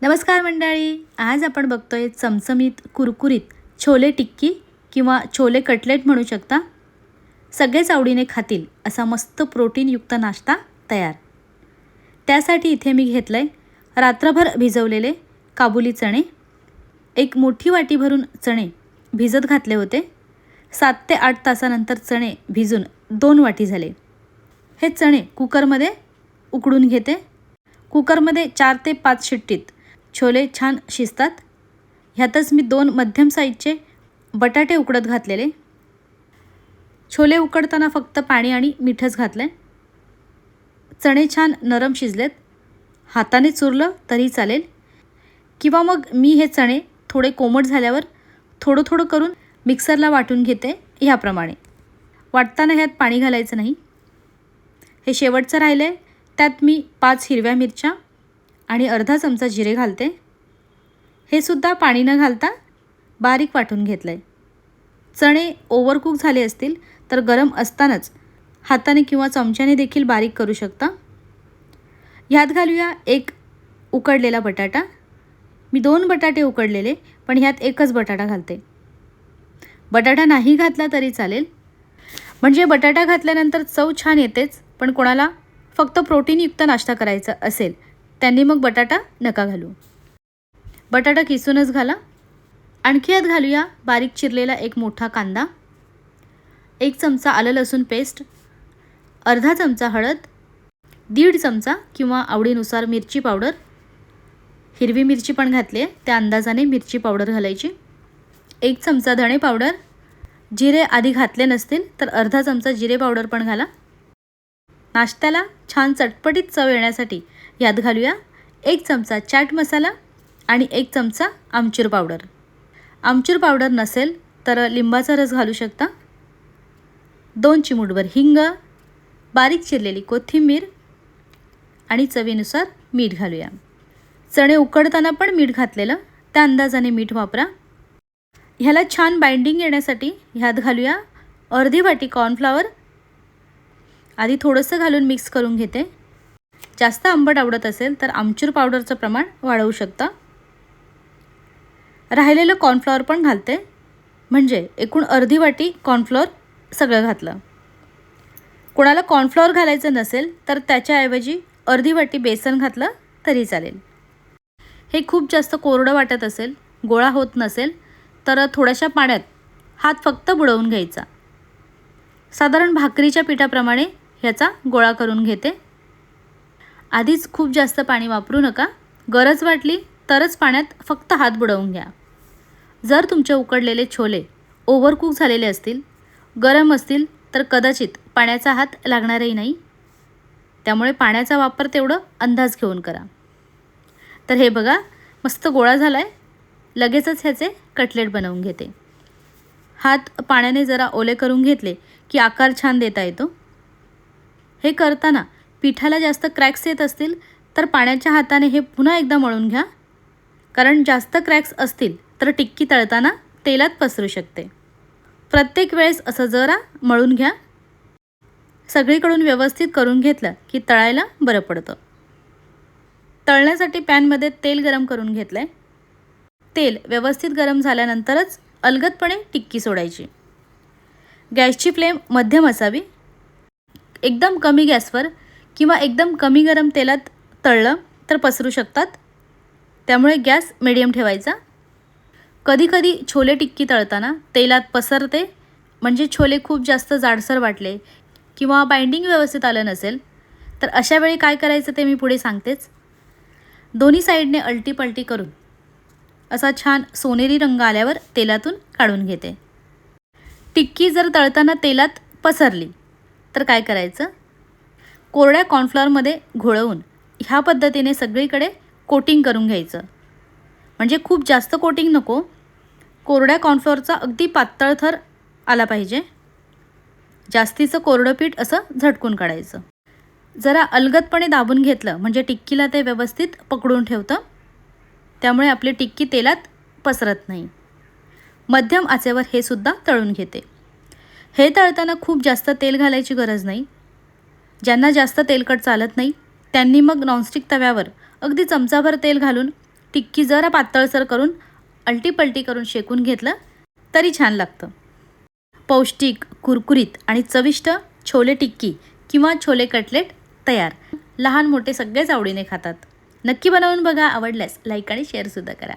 नमस्कार मंडळी, आज आपण बघतोय चमचमीत कुरकुरीत छोले टिक्की किंवा छोले कटलेट म्हणू शकता. सगळेच आवडीने खातील असा मस्त प्रोटीनयुक्त नाश्ता तयार. त्यासाठी इथे मी घेतलंय रात्रभर भिजवलेले काबुली चणे. एक मोठी वाटी भरून चणे भिजत घातले होते. 7 ते 8 तासानंतर चणे भिजून 2 वाटी झाले. हे चणे कुकरमध्ये उकडून घेते. कुकरमध्ये 4 ते 5 शिट्टीत छोले छान शिजतात. ह्यातच मी 2 मध्यम साईजचे बटाटे उकडत घातलेले. छोले उकडताना फक्त पाणी आणि मीठच घातले. चणे छान नरम शिजलेत. हाताने चुरलं तरी चालेल किंवा मग मी हे चणे थोडे कोमट झाल्यावर थोडं थोडं करून मिक्सरला वाटून घेते. ह्याप्रमाणे वाटताना ह्यात पाणी घालायचं नाही. हे शेवटचं राहिले. त्यात मी 5 हिरव्या मिरच्या आणि अर्धा चमचा जिरे घालते. हे सुद्धा पाणी न घालता बारीक वाटून घेतलं आहे. चणे ओव्हरकुक झाले असतील तर गरम असतानाच हाताने किंवा चमच्याने देखील बारीक करू शकता. ह्यात घालूया एक उकडलेला बटाटा. मी 2 बटाटे उकडलेले, पण ह्यात एकच बटाटा घालते. बटाटा नाही घातला तरी चालेल, म्हणजे बटाटा घातल्यानंतर चव छान येतेच. पण कोणाला फक्त प्रोटीनयुक्त नाश्ता करायचा असेल त्यांनी मग बटाटा नका घालू. बटाटा किसूनच घाला. आणखी यात घालूया बारीक चिरलेला एक मोठा कांदा, 1 चमचा आलं लसूण पेस्ट, अर्धा चमचा हळद, 1.5 चमचा किंवा आवडीनुसार मिरची पावडर. हिरवी मिरची पण घातली आहे, त्या अंदाजाने मिरची पावडर घालायची. 1 चमचा धणे पावडर. जिरे आधी घातले नसतील तर अर्धा चमचा जिरे पावडर पण घाला. नाश्त्याला छान चटपटीत चव येण्यासाठी यात घालूया 1 चमचा चाट मसाला आणि 1 चमचा आमचूर पावडर. आमचूर पावडर नसेल तर लिंबाचा रस घालू शकता. 2 चिमूटभर हिंग, बारीक चिरलेली कोथिंबीर आणि चवीनुसार मीठ घालूया. चणे उकडताना पण मीठ घातलेलं, त्या अंदाजाने मीठ वापरा. ह्याला छान बाइंडिंग येण्यासाठी ह्यात घालूया अर्धी वाटी कॉर्नफ्लॉवर. आधी थोडंसं घालून मिक्स करून घेते. जास्त आंबट आवडत असेल तर आमचूर पावडरचं प्रमाण वाढवू शकता. राहिलेलं कॉर्नफ्लॉवर पण घालते, म्हणजे एकूण अर्धी वाटी कॉर्नफ्लॉवर सगळं घातलं. कोणाला कॉर्नफ्लॉवर घालायचं नसेल तर त्याच्याऐवजी अर्धी वाटी बेसन घातलं तरी चालेल. हे खूप जास्त कोरडं वाटत असेल, गोळा होत नसेल तर थोड्याशा पाण्यात हात फक्त बुडवून घ्यायचा. साधारण भाकरीच्या पिठाप्रमाणे ह्याचा गोळा करून घेते. आधीच खूप जास्त पाणी वापरू नका. गरज वाटली तरच पाण्यात फक्त हात बुडवून घ्या. जर तुमचे उकडलेले छोले ओव्हरकुक झालेले असतील, गरम असतील तर कदाचित पाण्याचा हात लागणारही नाही. त्यामुळे पाण्याचा वापर तेवढं अंदाज घेऊन करा. तर हे बघा, मस्त गोळा झाला आहे. लगेचच ह्याचे कटलेट बनवून घेते. हात पाण्याने जरा ओले करून घेतले की आकार छान देता येतो. हे करताना पिठाला जास्त क्रॅक्स येत असतील तर पाण्याच्या हाताने हे पुन्हा एकदा मळून घ्या, कारण जास्त क्रॅक्स असतील तर टिक्की तळताना तेलात पसरू शकते. प्रत्येक वेळेस असं जरा मळून घ्या. सगळीकडून व्यवस्थित करून घेतलं की तळायला बरं पडतं. तळण्यासाठी पॅनमध्ये तेल गरम करून घेतलं आहे. तेल व्यवस्थित गरम झाल्यानंतरच अलगदपणे टिक्की सोडायची. गॅसची फ्लेम मध्यम असावी. एकदम कमी गॅसवर किंवा एकदम कमी गरम तेलात तळलं तर पसरू शकतात. त्यामुळे गॅस मिडियम ठेवायचा. कधीकधी छोले टिक्की तळताना तेलात पसरते, म्हणजे छोले खूप जास्त जाडसर वाटले किंवा बाइंडिंग व्यवस्थित आलं नसेल तर अशा वेळी काय करायचं ते मी पुढे सांगतेच. दोन्ही साईडने अलटी पलटी करून असा छान सोनेरी रंग आल्यावर तेलातून काढून घेते. टिक्की जर तळताना तेलात पसरली तर काय करायचं, कोरड्या कॉर्नफ्लॉवरमध्ये घोळवून ह्या पद्धतीने सगळीकडे कोटिंग करून घ्यायचं. म्हणजे खूप जास्त कोटिंग नको, कोरड्या कॉर्नफ्लॉवरचा अगदी पातळ थर आला पाहिजे. जास्तीचं कोरडं पीठ असं झटकून काढायचं. जरा अलगदपणे दाबून घेतलं म्हणजे टिक्कीला ते व्यवस्थित पकडून ठेवतं. त्यामुळे आपली टिक्की तेलात पसरत नाही. मध्यम आचेवर हे सुद्धा तळून घेते. हे तळताना खूप जास्त तेल घालायची गरज नाही. ज्यांना जास्त तेलकट चालत नाही त्यांनी मग नॉनस्टिक तव्यावर अगदी चमचाभर तेल घालून टिक्की जरा पातळसर करून अलटीपलटी करून शेकून घेतलं तरी छान लागतं. पौष्टिक, कुरकुरीत आणि चविष्ट छोले टिक्की किंवा छोले कटलेट तयार. लहान मोठे सगळेच आवडीने खातात. नक्की बनवून बघा. आवडल्यास लाईक आणि शेअरसुद्धा करा.